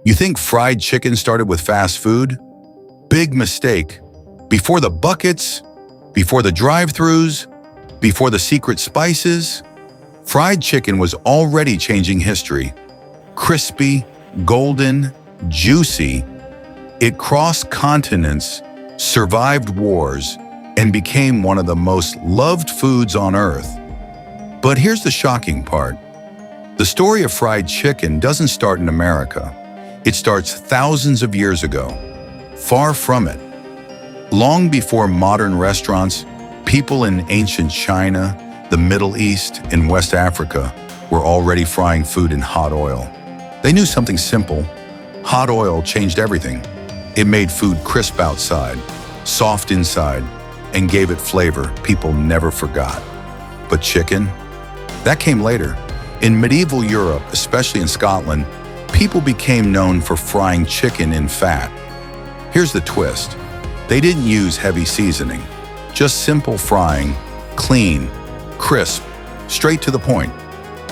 You think fried chicken started with fast food? Big mistake. Before the buckets, before the drive-thrus, before the secret spices, fried chicken was already changing history. Crispy, golden, juicy, it crossed continents, survived wars, and became one of the most loved foods on earth. But here's the shocking part. The story of fried chicken doesn't start in America. It starts thousands of years ago. Far from it. Long before modern restaurants, people in ancient China, the Middle East, and West Africa were already frying food in hot oil. They knew something simple. Hot oil changed everything. It made food crisp outside, soft inside, and gave it flavor people never forgot. But chicken? That came later. In medieval Europe, especially in Scotland, people became known for frying chicken in fat. Here's the twist. They didn't use heavy seasoning, just simple frying, clean, crisp, straight to the point.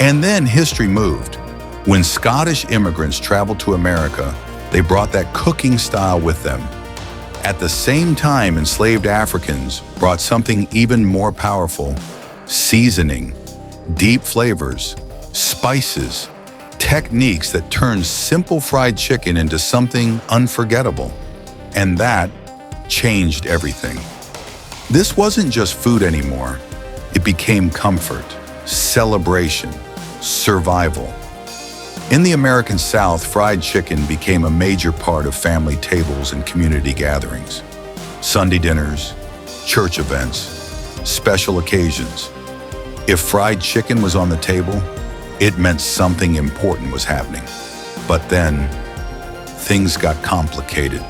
And then history moved. When Scottish immigrants traveled to America, they brought that cooking style with them. At the same time, enslaved Africans brought something even more powerful: seasoning, deep flavors, spices, techniques that turned simple fried chicken into something unforgettable. And that changed everything. This wasn't just food anymore. It became comfort, celebration, survival. In the American South, fried chicken became a major part of family tables and community gatherings. Sunday dinners, church events, special occasions. If fried chicken was on the table, it meant something important was happening. But then, things got complicated.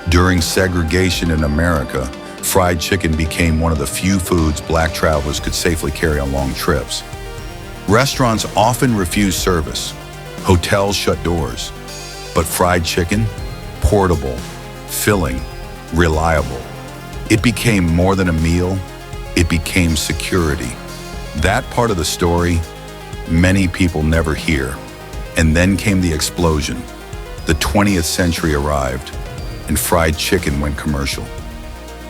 During segregation in America, fried chicken became one of the few foods Black travelers could safely carry on long trips. Restaurants often refused service. Hotels shut doors. But fried chicken? Portable, filling, reliable. It became more than a meal. It became security. That part of the story, many people never hear. And then came the explosion. The 20th century arrived, and fried chicken went commercial.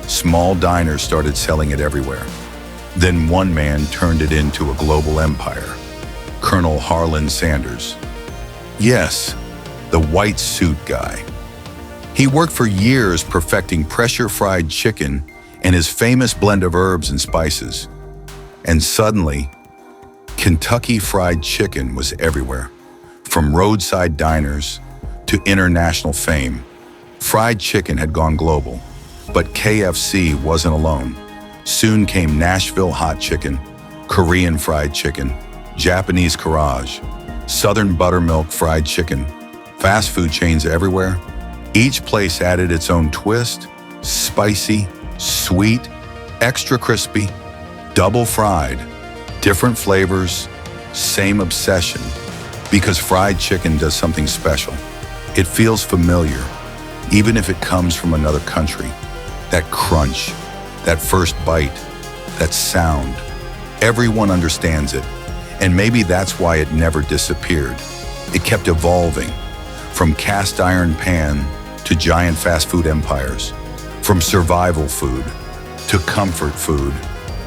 Small diners started selling it everywhere. Then one man turned it into a global empire. Colonel Harlan Sanders. Yes, the white suit guy. He worked for years perfecting pressure-fried chicken and his famous blend of herbs and spices. And suddenly, Kentucky Fried Chicken was everywhere. From roadside diners to international fame, fried chicken had gone global. But KFC wasn't alone. Soon came Nashville hot chicken, Korean fried chicken, Japanese karaage, Southern buttermilk fried chicken, fast food chains everywhere. Each place added its own twist: spicy, sweet, extra crispy, double fried, different flavors, same obsession. Because fried chicken does something special. It feels familiar, even if it comes from another country. That crunch, that first bite, that sound. Everyone understands it. And maybe that's why it never disappeared. It kept evolving, from cast iron pan to giant fast food empires, from survival food to comfort food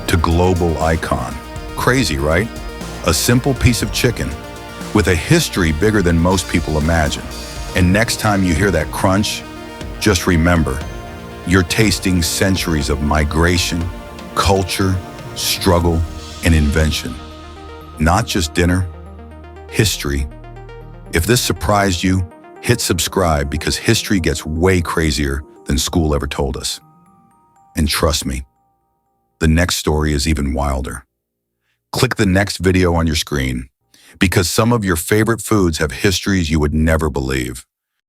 to global icon. Crazy, right? A simple piece of chicken with a history bigger than most people imagine. And next time you hear that crunch, just remember, you're tasting centuries of migration, culture, struggle, and invention. Not just dinner, history. If this surprised you, hit subscribe because history gets way crazier than school ever told us. And trust me, the next story is even wilder. Click the next video on your screen because some of your favorite foods have histories you would never believe.